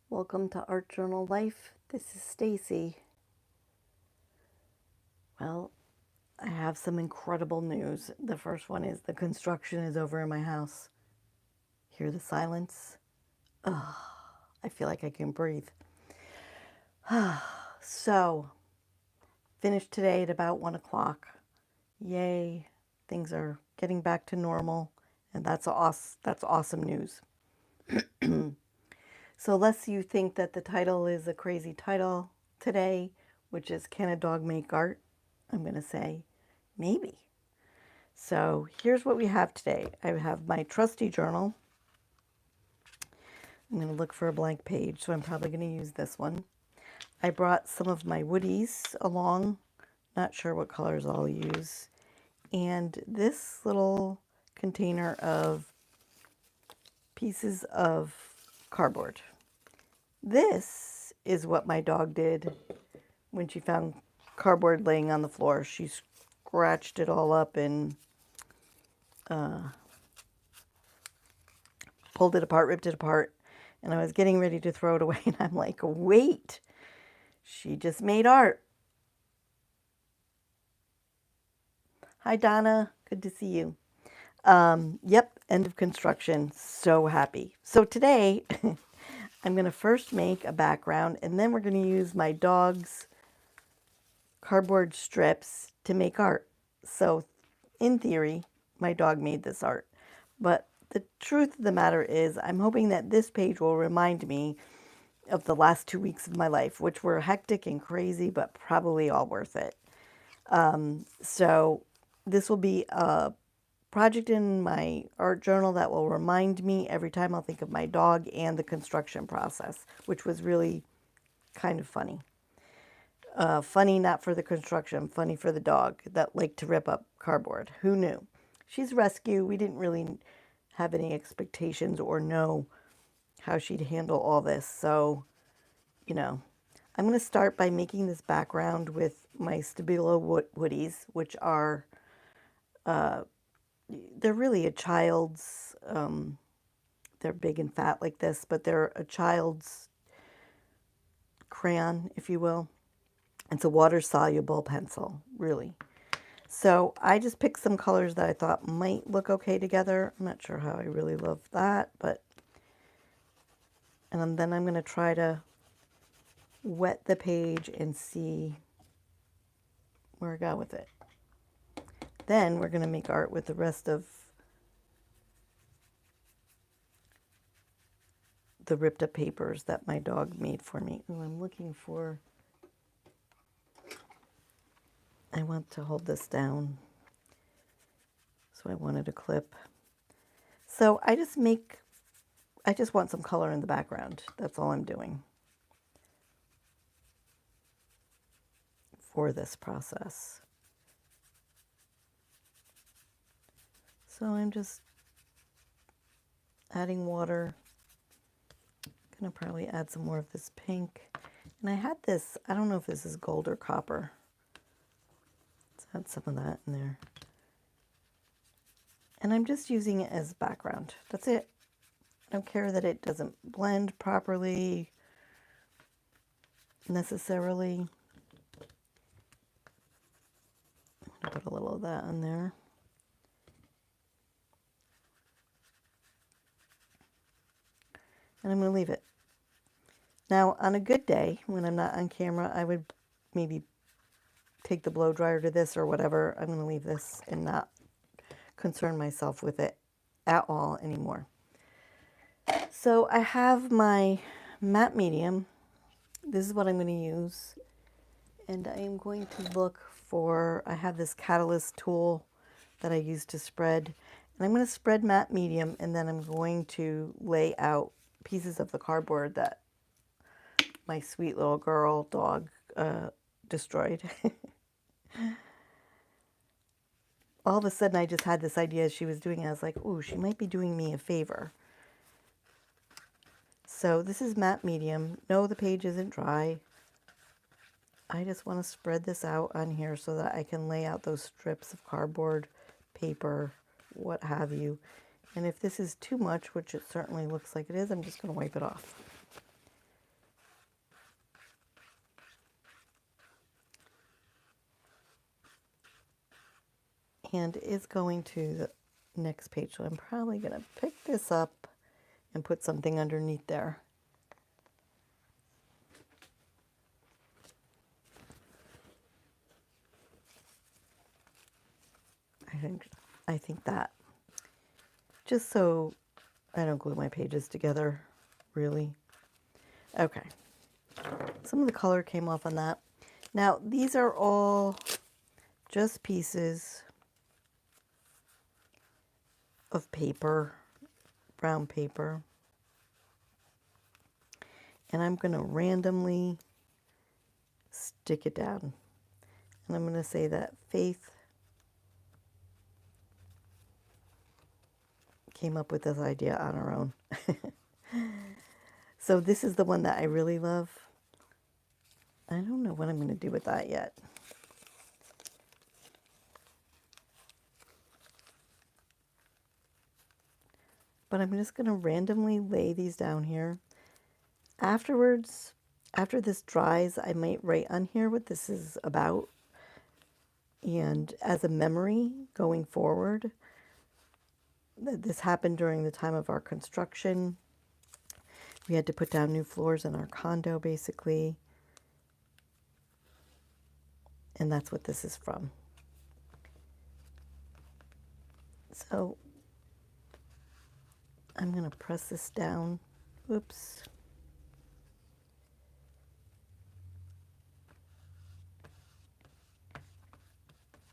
Welcome to Art Journal Life. This is Stacy. Well, I have some incredible news. The first one is the construction is over in my house. Hear the silence? Ugh, I feel like I can breathe. So, finished today at about 1 o'clock. Yay, things are getting back to normal, and that's awesome news. So, lest you think that the title is a crazy title today, which is Can a Dog Make Art? I'm going to say maybe. So, here's what we have today. I have my trusty journal. I'm going to look for a blank page, so I'm probably going to use this one. I brought some of my woodies along. Not sure what colors I'll use. And this little container of pieces of cardboard. This is what my dog did when she found cardboard laying on the floor. She scratched it all up and pulled it apart, ripped it apart, and I was getting ready to throw it away, and I'm like, wait, she just made art. Hi, Donna. Good to see you. Yep, end of construction. So happy. So today, I'm going to first make a background, and then we're going to use my dog's cardboard strips to make art. So in theory, my dog made this art. But the truth of the matter is, I'm hoping that this page will remind me of the last 2 weeks of my life, which were hectic and crazy, but probably all worth it. So this will be a project in my art journal that will remind me every time I'll think of my dog and the construction process, which was really kind of funny. Funny not for the construction, funny for the dog that liked to rip up cardboard. Who knew? She's rescue. We didn't really have any expectations or know how she'd handle all this. So, I'm going to start by making this background with my Stabilo woodies, which are, they're really a child's, they're big and fat like this, but they're a child's crayon, if you will. It's a water-soluble pencil, really. So I just picked some colors that I thought might look okay together. I'm not sure how I really love that, but... And then I'm going to try to wet the page and see where I go with it. Then we're going to make art with the rest of the ripped up papers that my dog made for me. Oh, I'm looking for... I want to hold this down. So I wanted a clip. So I just want some color in the background. That's all I'm doing for this process. So I'm just adding water. Gonna probably add some more of this pink. And I had this, I don't know if this is gold or copper. Let's add some of that in there. And I'm just using it as background. That's it. I don't care that it doesn't blend properly necessarily. I'm gonna put a little of that in there. And I'm going to leave it. Now, on a good day, when I'm not on camera, I would maybe take the blow dryer to this or whatever. I'm going to leave this and not concern myself with it at all anymore. So I have my matte medium. This is what I'm going to use. And I am going to look for, I have this catalyst tool that I use to spread. And I'm going to spread matte medium, and then I'm going to lay out pieces of the cardboard that my sweet little girl dog destroyed. All of a sudden, I just had this idea as she was doing it. I was like, ooh, she might be doing me a favor. So this is matte medium. No, the page isn't dry. I just want to spread this out on here so that I can lay out those strips of cardboard, paper, what have you, And if this is too much, which it certainly looks like it is, I'm just going to wipe it off. Hand is going to the next page, so I'm probably going to pick this up and put something underneath there. I think that, just so I don't glue my pages together, really. Okay. Some of the color came off on that. Now, these are all just pieces of paper, brown paper. And I'm going to randomly stick it down. And I'm going to say that Faith came up with this idea on her own. So this is the one that I really love. I don't know what I'm going to do with that yet. But I'm just going to randomly lay these down here. Afterwards, after this dries, I might write on here what this is about. And as a memory going forward, this happened during the time of our construction. We had to put down new floors in our condo, basically. And that's what this is from. So I'm going to press this down. Oops.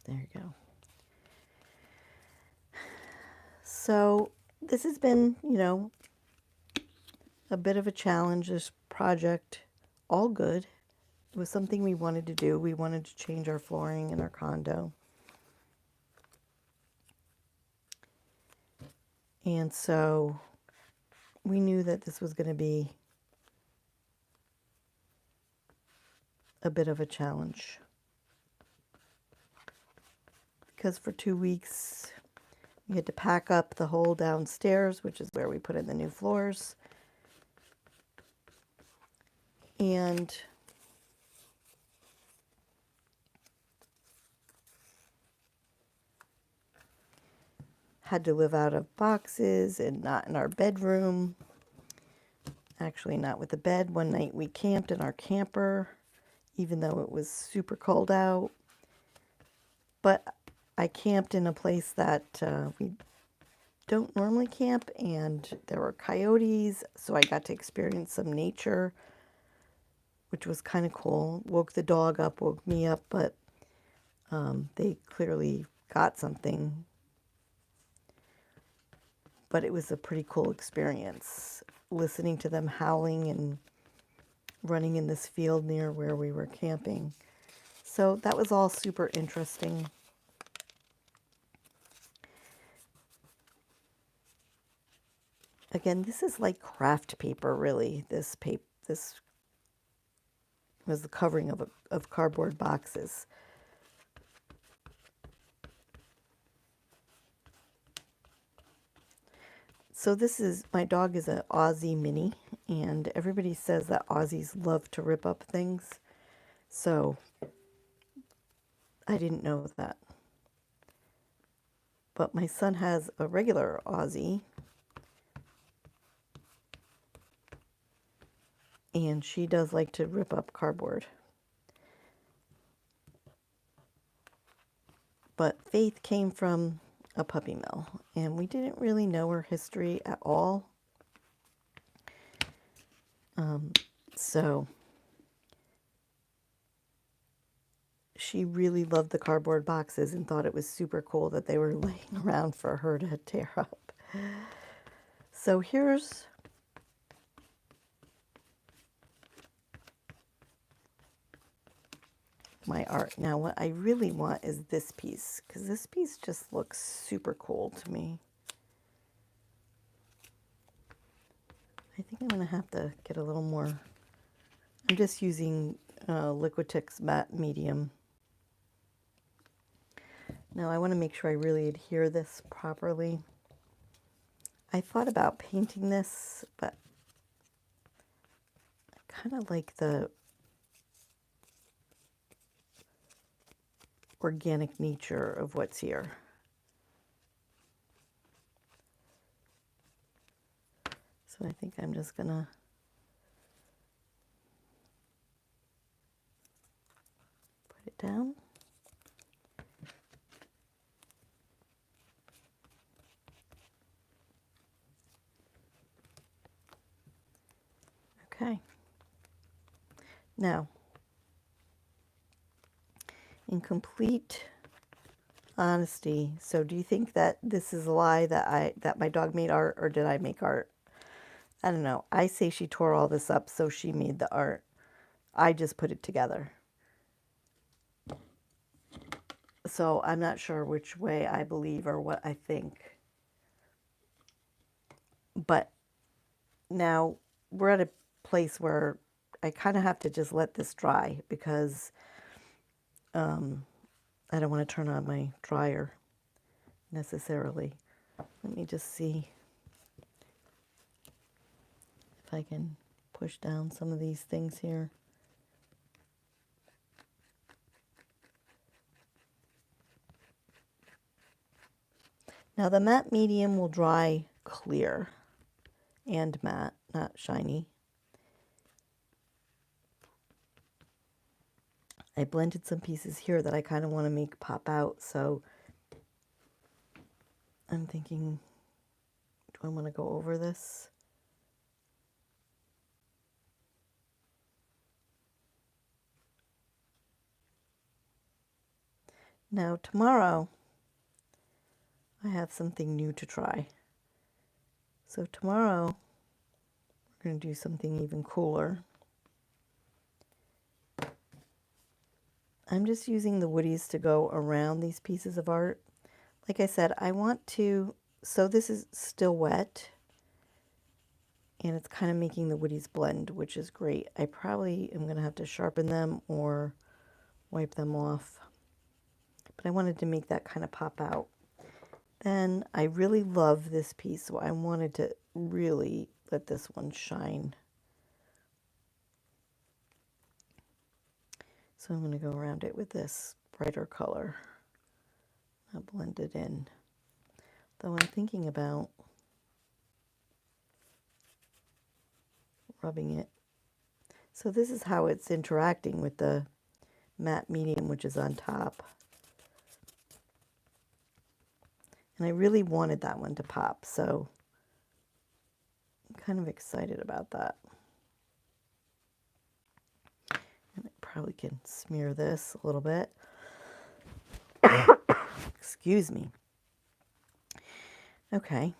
There you go. So this has been, you know, a bit of a challenge, this project. All good. It was something we wanted to do. We wanted to change our flooring in our condo. And so we knew that this was going to be a bit of a challenge. Because for 2 weeks, we had to pack up the whole downstairs, which is where we put in the new floors. And had to live out of boxes and not in our bedroom. Actually, not with a bed. One night we camped in our camper, even though it was super cold out. But I camped in a place that we don't normally camp, and there were coyotes, so I got to experience some nature, which was kind of cool. Woke the dog up, woke me up, but they clearly got something. But it was a pretty cool experience, listening to them howling and running in this field near where we were camping. So that was all super interesting. Again, this is like craft paper, really. This was the covering of cardboard boxes. So this is, my dog is an Aussie mini, and everybody says that Aussies love to rip up things. So I didn't know that. But my son has a regular Aussie, and she does like to rip up cardboard. But Faith came from a puppy mill, and we didn't really know her history at all. So she really loved the cardboard boxes and thought it was super cool that they were laying around for her to tear up. So here's my art. Now what I really want is this piece, because this piece just looks super cool to me. I think I'm going to have to get a little more. I'm just using Liquitex matte medium. Now I want to make sure I really adhere this properly. I thought about painting this, but I kind of like the organic nature of what's here. So I think I'm just gonna put it down. Okay. Now, in complete honesty, so do you think that this is a lie that my dog made art, or did I make art? I don't know. I say she tore all this up, so she made the art. I just put it together. So I'm not sure which way I believe or what I think. But now we're at a place where I kind of have to just let this dry because I don't want to turn on my dryer necessarily. Let me just see if I can push down some of these things here. Now the matte medium will dry clear and matte, not shiny. I blended some pieces here that I kind of want to make pop out, so I'm thinking, do I want to go over this? Now tomorrow, I have something new to try. So tomorrow, we're going to do something even cooler. I'm just using the woodies to go around these pieces of art. Like I said, I want to, so this is still wet, and it's kind of making the woodies blend, which is great. I probably am going to have to sharpen them or wipe them off. But I wanted to make that kind of pop out. Then I really love this piece, so I wanted to really let this one shine. So I'm going to go around it with this brighter color. I'll blend it in. Though I'm thinking about rubbing it. So this is how it's interacting with the matte medium, which is on top. And I really wanted that one to pop, so I'm kind of excited about that. And I probably can smear this a little bit. Excuse me. Okay,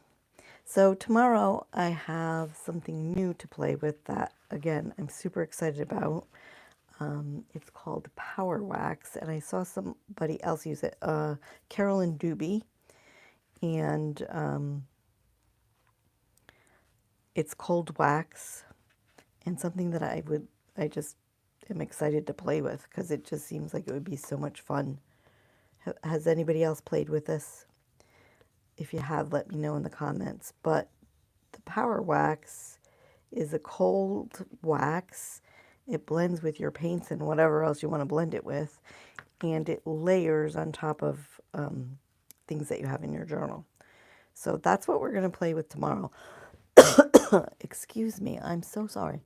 so tomorrow I have something new to play with that, again, I'm super excited about. It's called Power Wax, and I saw somebody else use it, Carolyn Doobie, and it's cold wax, and something that I just am excited to play with because it just seems like it would be so much fun. Has anybody else played with this? If you have, let me know in the comments. But the Power Wax is a cold wax. It blends with your paints and whatever else you want to blend it with, and it layers on top of things that you have in your journal. So that's what we're going to play with tomorrow. Excuse me, I'm so sorry.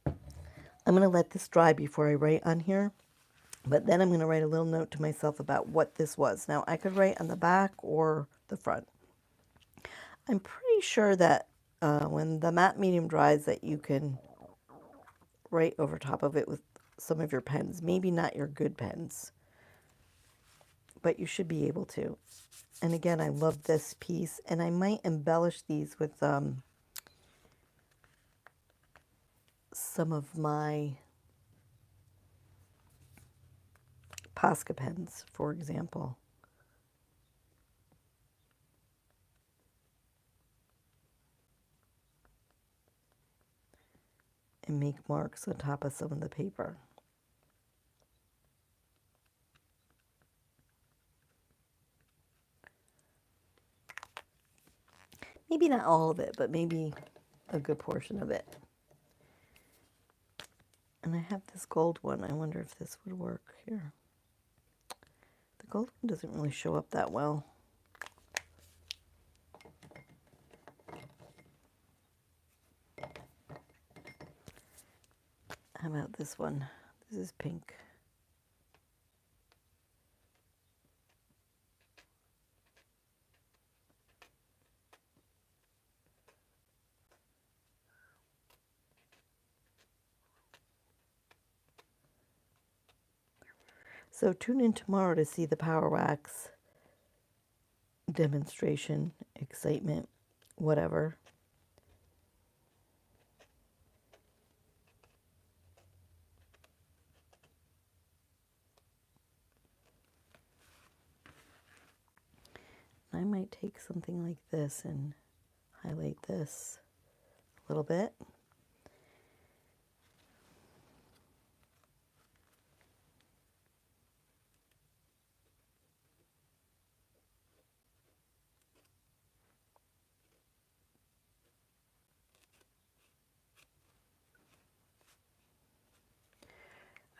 I'm going to let this dry before I write on here, but then I'm going to write a little note to myself about what this was. Now, I could write on the back or the front. I'm pretty sure that when the matte medium dries that you can write over top of it with some of your pens. Maybe not your good pens, but you should be able to. And again, I love this piece, and I might embellish these with some of my Posca pens, for example. And make marks on top of some of the paper. Maybe not all of it, but maybe a good portion of it. And I have this gold one. I wonder if this would work here. The gold one doesn't really show up that well. How about this one? This is pink. So tune in tomorrow to see the Power Wax demonstration, excitement, whatever. I might take something like this and highlight this a little bit.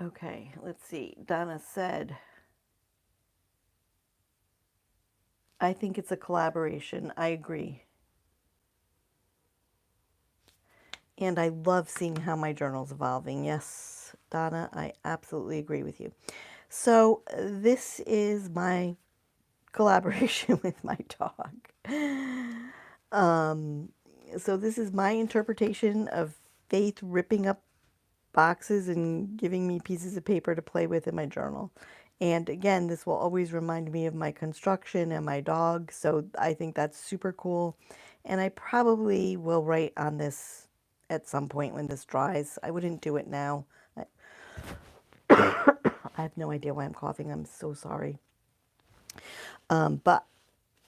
Okay, let's see. Donna said, I think it's a collaboration. I agree. And I love seeing how my journal's evolving. Yes, Donna, I absolutely agree with you. So this is my collaboration with my dog. So this is my interpretation of Faith ripping up boxes and giving me pieces of paper to play with in my journal. And again, this will always remind me of my construction and my dog. So I think that's super cool. And I probably will write on this at some point when this dries. I wouldn't do it now. I have no idea why I'm coughing. I'm so sorry. But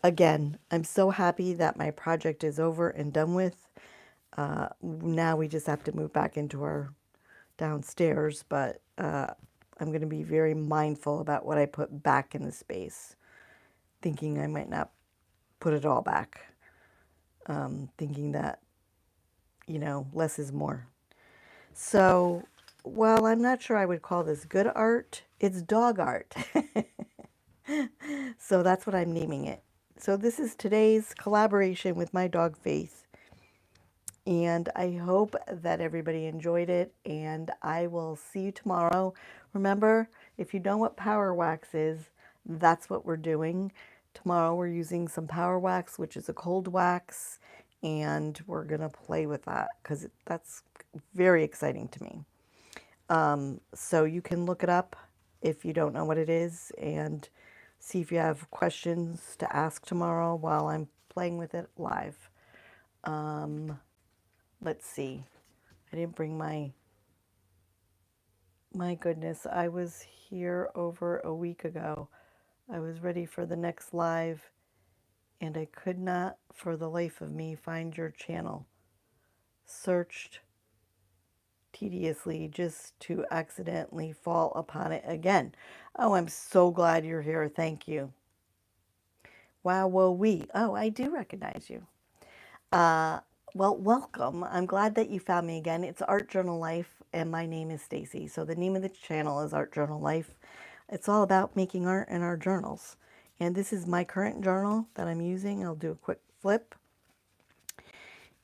again, I'm so happy that my project is over and done with. Now we just have to move back into our downstairs, but I'm going to be very mindful about what I put back in the space, thinking I might not put it all back, thinking that, you know, less is more. So, well, I'm not sure I would call this good art. It's dog art. So that's what I'm naming it. So this is today's collaboration with my dog Faith. And I hope that everybody enjoyed it, and I will see you tomorrow. Remember, if you know what Power Wax is, that's what we're doing. Tomorrow we're using some Power Wax, which is a cold wax, and we're going to play with that because that's very exciting to me. So you can look it up if you don't know what it is and see if you have questions to ask tomorrow while I'm playing with it live. Let's see. I didn't bring my goodness, I was here over a week ago. I was ready for the next live and I could not for the life of me find your channel. Searched tediously just to accidentally fall upon it again. Oh, I'm so glad you're here. Thank you. Wow, whoa, we. Oh, I do recognize you. Uh, well, welcome. I'm glad that you found me again. It's Art Journal Life, and my name is Stacy. So the name of the channel is Art Journal Life. It's all about making art in our journals. And this is my current journal that I'm using. I'll do a quick flip.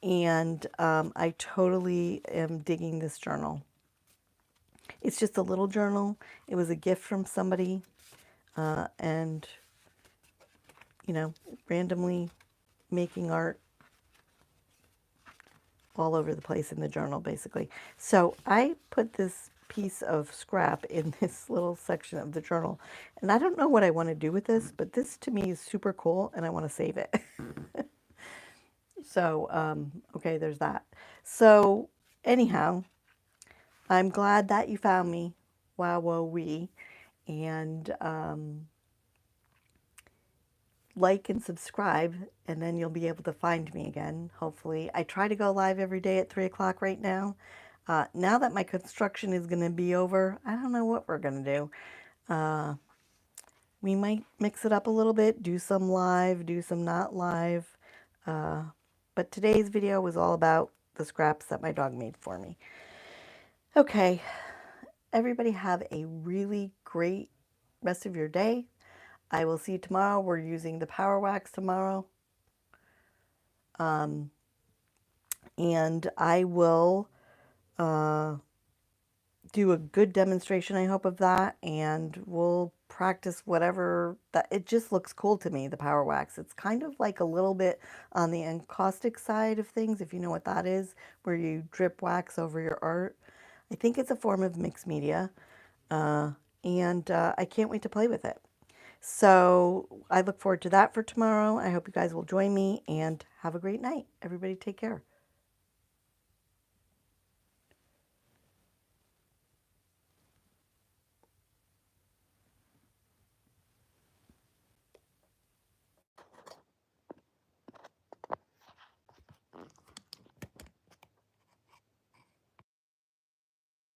And I totally am digging this journal. It's just a little journal. It was a gift from somebody. And, you know, randomly making art all over the place in the journal, basically. So I put this piece of scrap in this little section of the journal, and I don't know what I want to do with this, but this to me is super cool, and I want to save it. So, okay, there's that. So, anyhow, I'm glad that you found me. Wow, whoa, we. And like and subscribe, and then you'll be able to find me again, hopefully. I try to go live every day at 3 o'clock right now. Now that my construction is going to be over, I don't know what we're going to do. We might mix it up a little bit, do some live, do some not live. But today's video was all about the scraps that my dog made for me. Okay, everybody have a really great rest of your day. I will see you tomorrow. We're using the Power Wax tomorrow. And I will do a good demonstration, I hope, of that, and we'll practice whatever that. It just looks cool to me, the Power Wax. It's kind of like a little bit on the encaustic side of things, if you know what that is, where you drip wax over your art. I think it's a form of mixed media, and I can't wait to play with it. So I look forward to that for tomorrow. I hope you guys will join me, and have a great night. Everybody take care.